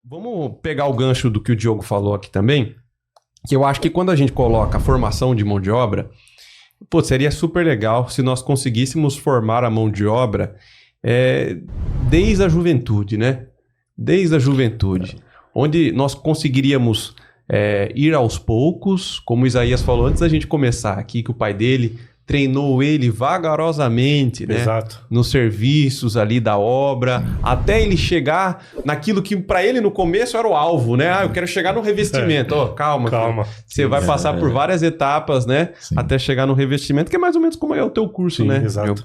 Vamos pegar o gancho do que o Diogo falou aqui também, que eu acho que quando a gente coloca a formação de mão de obra, pô, seria super legal se nós conseguíssemos formar a mão de obra desde a juventude, né? Desde a juventude, onde nós conseguiríamos ir aos poucos, como Isaías falou antes da gente começar aqui, que o pai dele treinou ele vagarosamente, né? Exato. Nos serviços ali da obra, até ele chegar naquilo que para ele no começo era o alvo, né? Ah, eu quero chegar no revestimento. Ó, calma. Você vai passar por várias etapas, né? Sim. Até chegar no revestimento, que é mais ou menos como é o teu curso, né? Exato.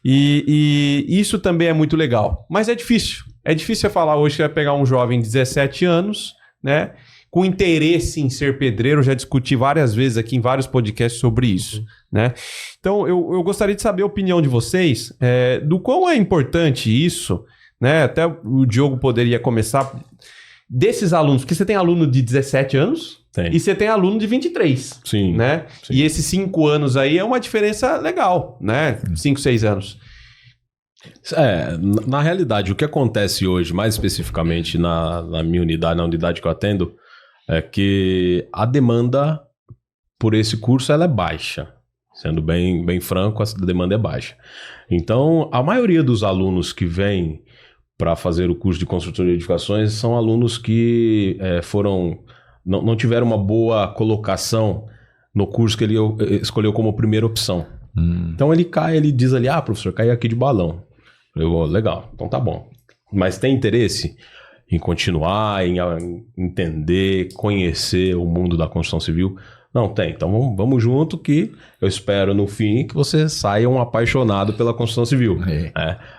E isso também é muito legal. Mas é difícil. É difícil você falar hoje que vai pegar um jovem de 17 anos, né? Com interesse em ser pedreiro, eu já discuti várias vezes aqui em vários podcasts sobre isso, né? Então, eu gostaria de saber a opinião de vocês do quão é importante isso, né? Até o Diogo poderia começar desses alunos, porque você tem aluno de 17 anos e você tem aluno de 23, Sim, né? sim. E esses 5 anos aí é uma diferença legal, né? 5, 6 anos. Na realidade, o que acontece hoje, mais especificamente na minha unidade, na unidade que eu atendo, é que a demanda por esse curso ela é baixa. Sendo bem franco, a demanda é baixa. Então, a maioria dos alunos que vêm para fazer o curso de construtor de edificações são alunos que não tiveram uma boa colocação no curso que ele escolheu como primeira opção. Então, ele diz ali, professor, caí aqui de balão. Eu, legal, então tá bom. Mas tem interesse em continuar, em entender, conhecer o mundo da construção civil? Não, tem. Então vamos junto que eu espero no fim que você saia um apaixonado pela construção civil.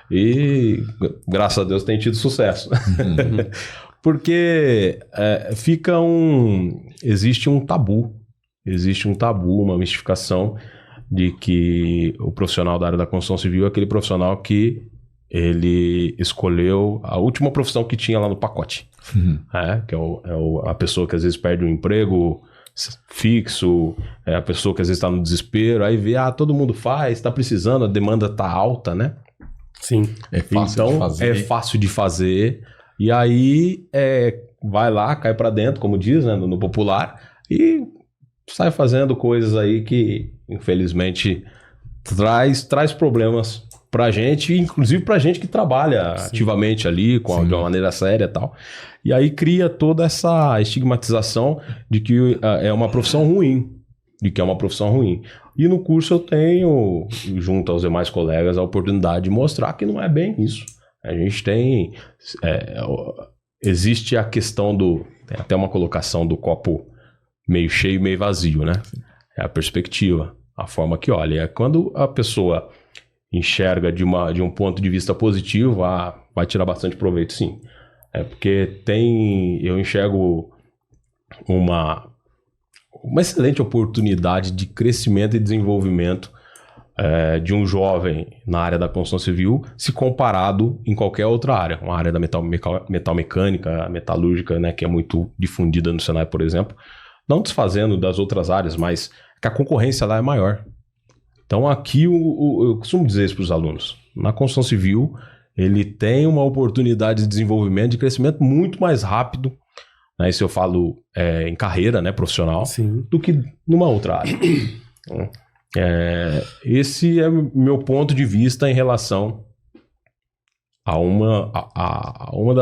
E graças a Deus tem tido sucesso. Porque existe um tabu, uma mistificação de que o profissional da área da construção civil é aquele profissional que ele escolheu a última profissão que tinha lá no pacote. Que é a pessoa que às vezes perde um emprego fixo, é a pessoa que às vezes está no desespero, aí vê, todo mundo faz, está precisando, a demanda está alta, né? Sim. É fácil de fazer. E aí vai lá, cai para dentro, como diz, né, no popular, e sai fazendo coisas aí que, infelizmente, traz problemas pra gente, inclusive pra gente que trabalha ativamente ali, de uma maneira séria e tal. E aí cria toda essa estigmatização de que é uma profissão ruim. E no curso eu tenho, junto aos demais colegas, a oportunidade de mostrar que não é bem isso. A gente tem... existe a questão tem até uma colocação do copo meio cheio e meio vazio, né? É a perspectiva, a forma que olha. Quando a pessoa enxerga de um ponto de vista positivo, vai tirar bastante proveito, sim. Porque eu enxergo uma excelente oportunidade de crescimento e desenvolvimento de um jovem na área da construção civil, se comparado em qualquer outra área. Uma área da metalmecânica, metalúrgica, né, que é muito difundida no Senai, por exemplo. Não desfazendo das outras áreas, mas que a concorrência lá é maior. Então aqui eu costumo dizer isso para os alunos. Na construção civil, ele tem uma oportunidade de desenvolvimento, de crescimento muito mais rápido, né? Isso eu falo em carreira, né, profissional, do que numa outra área. Esse é o meu ponto de vista em relação a vamos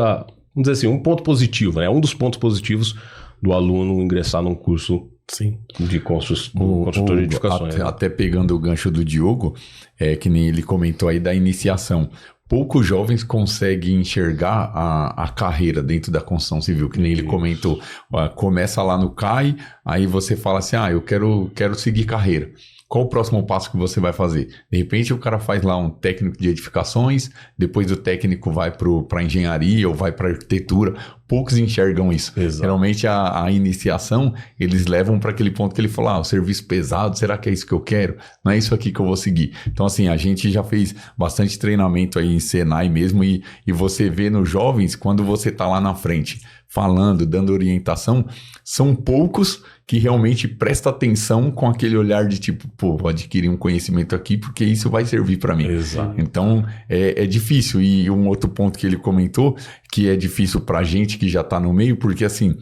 dizer assim, um ponto positivo, né? Um dos pontos positivos do aluno ingressar num curso de construtor de edificações. Até pegando o gancho do Diogo, que nem ele comentou aí da iniciação. Poucos jovens conseguem enxergar a carreira dentro da construção civil, que nem ele comentou. Começa lá no CAI, aí você fala assim, eu quero seguir carreira. Qual o próximo passo que você vai fazer? De repente o cara faz lá um técnico de edificações, depois o técnico vai para engenharia ou vai para arquitetura. Poucos enxergam isso. Exato. Geralmente a iniciação, eles levam para aquele ponto que ele fala, o serviço pesado, será que é isso que eu quero? Não é isso aqui que eu vou seguir. Então assim, a gente já fez bastante treinamento aí em Senai mesmo e você vê nos jovens, quando você está lá na frente, falando, dando orientação, são poucos que realmente presta atenção com aquele olhar de tipo, vou adquirir um conhecimento aqui porque isso vai servir para mim. Exato. Então, é difícil. E um outro ponto que ele comentou, que é difícil pra gente que já tá no meio, porque assim,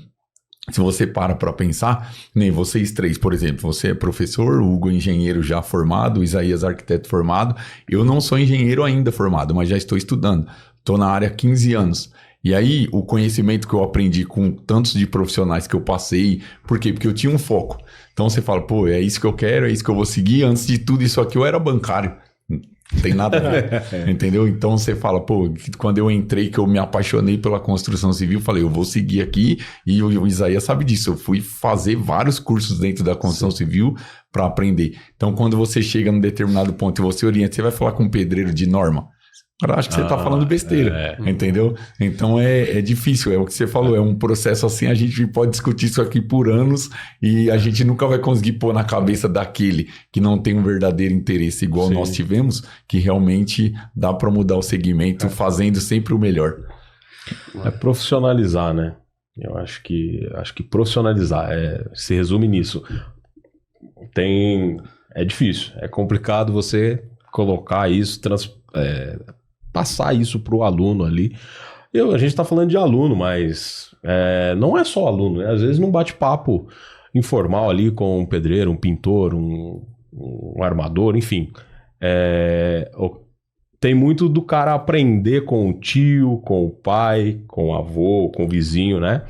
se você para pensar, nem vocês três, por exemplo, você é professor, o Hugo é engenheiro já formado, o Isaías arquiteto formado, eu não sou engenheiro ainda formado, mas já estou estudando, estou na área há 15 anos. E aí, o conhecimento que eu aprendi com tantos de profissionais que eu passei, por quê? Porque eu tinha um foco. Então você fala, pô, é isso que eu quero, é isso que eu vou seguir. Antes de tudo isso aqui, eu era bancário. Não tem nada a ver, entendeu? Então você fala, pô, quando eu entrei, que eu me apaixonei pela construção civil, falei, eu vou seguir aqui, e o Isaías sabe disso, eu fui fazer vários cursos dentro da construção civil para aprender. Então quando você chega num determinado ponto e você orienta, você vai falar com um pedreiro de norma, eu acho que você tá falando besteira, entendeu? Então é difícil, é o que você falou, é um processo assim, a gente pode discutir isso aqui por anos e a gente nunca vai conseguir pôr na cabeça daquele que não tem um verdadeiro interesse igual nós tivemos, que realmente dá para mudar o segmento fazendo sempre o melhor. É profissionalizar, né? Eu acho que profissionalizar se resume nisso. É difícil, é complicado você colocar isso, passar isso para o aluno ali. A gente está falando de aluno, mas não é só aluno, né? Às vezes num bate-papo informal ali com um pedreiro, um pintor, um armador, enfim. Tem muito do cara aprender com o tio, com o pai, com o avô, com o vizinho, né?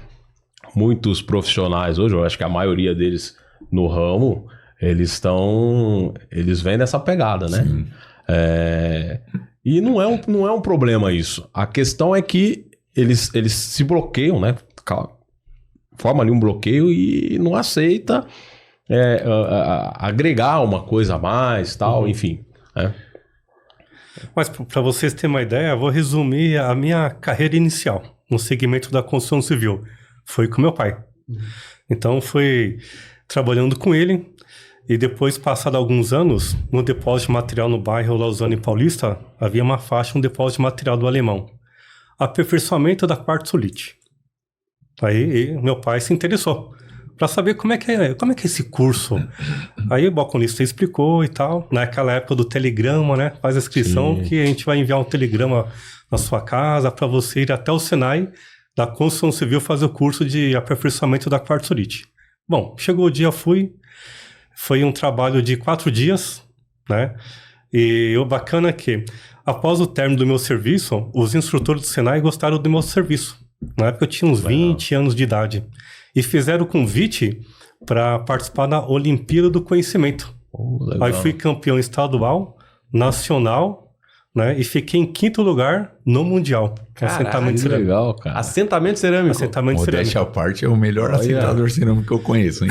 Muitos profissionais hoje, eu acho que a maioria deles no ramo, eles vêm nessa pegada, né? Sim. E não é um problema isso. A questão é que eles se bloqueiam, né? Forma ali um bloqueio e não aceita agregar uma coisa a mais, tal, enfim. Mas para vocês terem uma ideia, eu vou resumir a minha carreira inicial no segmento da construção civil. Foi com meu pai. Então fui trabalhando com ele. E depois, passado alguns anos, no depósito de material no bairro Lausanne Paulista, havia uma faixa, um depósito de material do alemão. Aperfeiçoamento da quartzolite. Aí meu pai se interessou para saber como é que é esse curso. Aí o balconista explicou e tal. Naquela época do telegrama, né? Faz a inscrição. Sim. Que a gente vai enviar um telegrama na sua casa para você ir até o Senai da construção civil fazer o curso de aperfeiçoamento da quartzolite. Bom, chegou o dia, fui. Foi um trabalho de 4 dias, né? E o bacana é que, após o término do meu serviço, os instrutores do Senai gostaram do meu serviço. Na época eu tinha uns 20 anos de idade. E fizeram o convite para participar da Olimpíada do Conhecimento. Aí fui campeão estadual, nacional, né? E fiquei em 5º lugar no Mundial. Assentamento cerâmico. Legal, cara. Assentamento cerâmico. Assentamento cerâmico. Modéstia à parte, é o melhor assentador cerâmico que eu conheço, hein?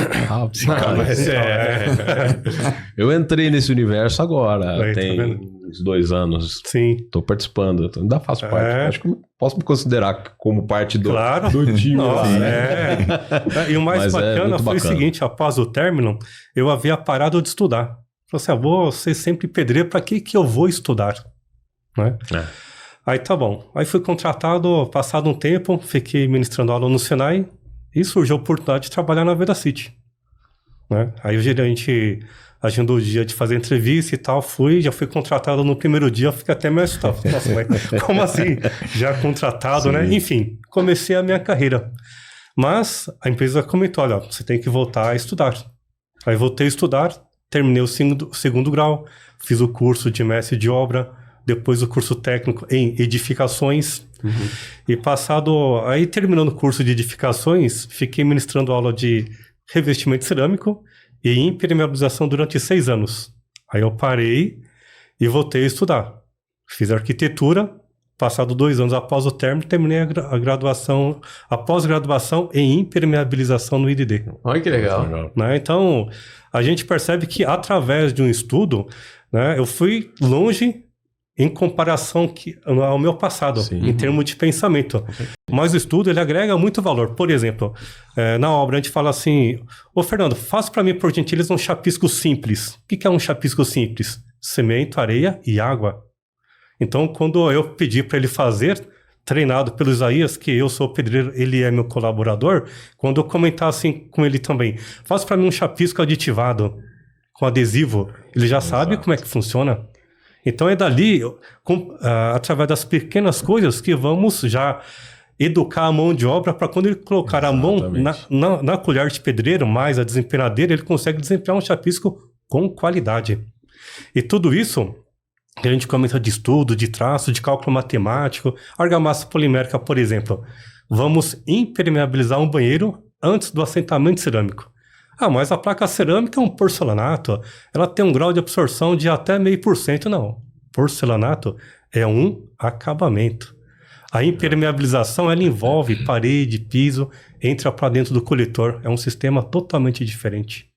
Eu entrei nesse universo agora, aí, tem uns 2 anos. Sim. Tô participando, ainda faço parte. Acho que posso me considerar como parte do time. Nossa, E o mais bacana foi o seguinte, após o término, eu havia parado de estudar. Falei assim, vou ser sempre pedreiro, para que eu vou estudar? Né? Aí tá bom. Aí fui contratado, passado um tempo, fiquei ministrando aula no Senai e surgiu a oportunidade de trabalhar na Veracity. Né? Aí o gerente agendou o dia de fazer entrevista e tal, já fui contratado no primeiro dia, eu fiquei até meio assustado. Nossa, mas como assim? Já contratado, Sim. né? Enfim, comecei a minha carreira. Mas a empresa comentou, olha, você tem que voltar a estudar. Aí voltei a estudar, terminei o segundo grau, fiz o curso de mestre de obra, depois o curso técnico em edificações. E aí terminando o curso de edificações, fiquei ministrando aula de revestimento cerâmico e impermeabilização durante 6 anos. Aí eu parei e voltei a estudar. Fiz arquitetura, passado 2 anos após o término, terminei a pós-graduação em impermeabilização no IDD. Olha que legal. Né? Então, a gente percebe que através de um estudo, né, eu fui longe em comparação ao meu passado, em termos de pensamento. Mas o estudo, ele agrega muito valor. Por exemplo, na obra a gente fala assim, Fernando, faça para mim, por gentileza, um chapisco simples. O que é um chapisco simples? Cimento, areia e água. Então, quando eu pedi para ele fazer, treinado pelo Isaías, que eu sou pedreiro, ele é meu colaborador, quando eu comentar assim com ele também, faça para mim um chapisco aditivado, com adesivo, ele já sabe como é que funciona. Então é dali, através das pequenas coisas, que vamos já educar a mão de obra para quando ele colocar a mão na colher de pedreiro, mais a desempenadeira, ele consegue desempenhar um chapisco com qualidade. E tudo isso que a gente comenta de estudo, de traço, de cálculo matemático, argamassa polimérica, por exemplo. Vamos impermeabilizar um banheiro antes do assentamento cerâmico. Ah, mas a placa cerâmica é um porcelanato, ela tem um grau de absorção de até 0,5%. Não, porcelanato é um acabamento. A impermeabilização, ela envolve parede, piso, entra para dentro do coletor. É um sistema totalmente diferente.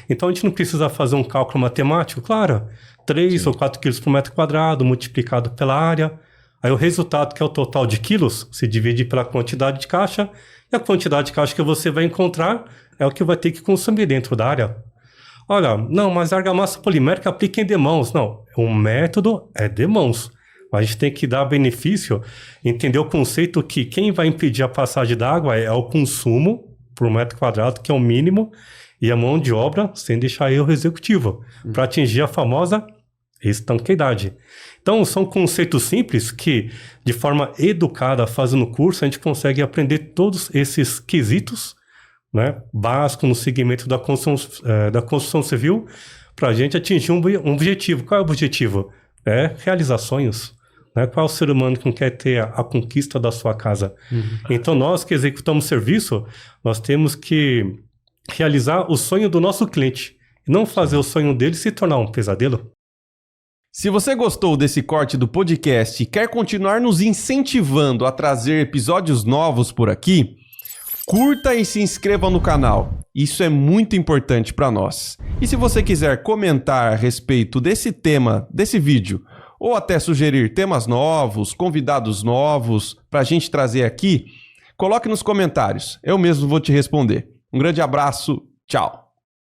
Então, a gente não precisa fazer um cálculo matemático, claro, 3 ou 4 quilos por metro quadrado, multiplicado pela área. Aí o resultado, que é o total de quilos, se divide pela quantidade de caixa, e a quantidade de caixa que você vai encontrar é o que vai ter que consumir dentro da área. Olha, não, mas a argamassa polimérica aplica em demãos. Não, o método é demãos. A gente tem que dar benefício, entender o conceito que quem vai impedir a passagem d'água é o consumo por metro quadrado, que é o mínimo, e a mão de obra sem deixar erro executivo, para atingir a famosa estanqueidade. Então, são conceitos simples que, de forma educada, fazendo o curso, a gente consegue aprender todos esses quesitos, né, básicos no segmento da construção civil, para a gente atingir um objetivo. Qual é o objetivo? É realizar sonhos. Né? Qual é o ser humano que não quer ter a conquista da sua casa? Então, nós que executamos serviço, nós temos que realizar o sonho do nosso cliente e não fazer o sonho dele se tornar um pesadelo. Se você gostou desse corte do podcast e quer continuar nos incentivando a trazer episódios novos por aqui, curta e se inscreva no canal. Isso é muito importante para nós. E se você quiser comentar a respeito desse tema, desse vídeo, ou até sugerir temas novos, convidados novos para a gente trazer aqui, coloque nos comentários. Eu mesmo vou te responder. Um grande abraço. Tchau.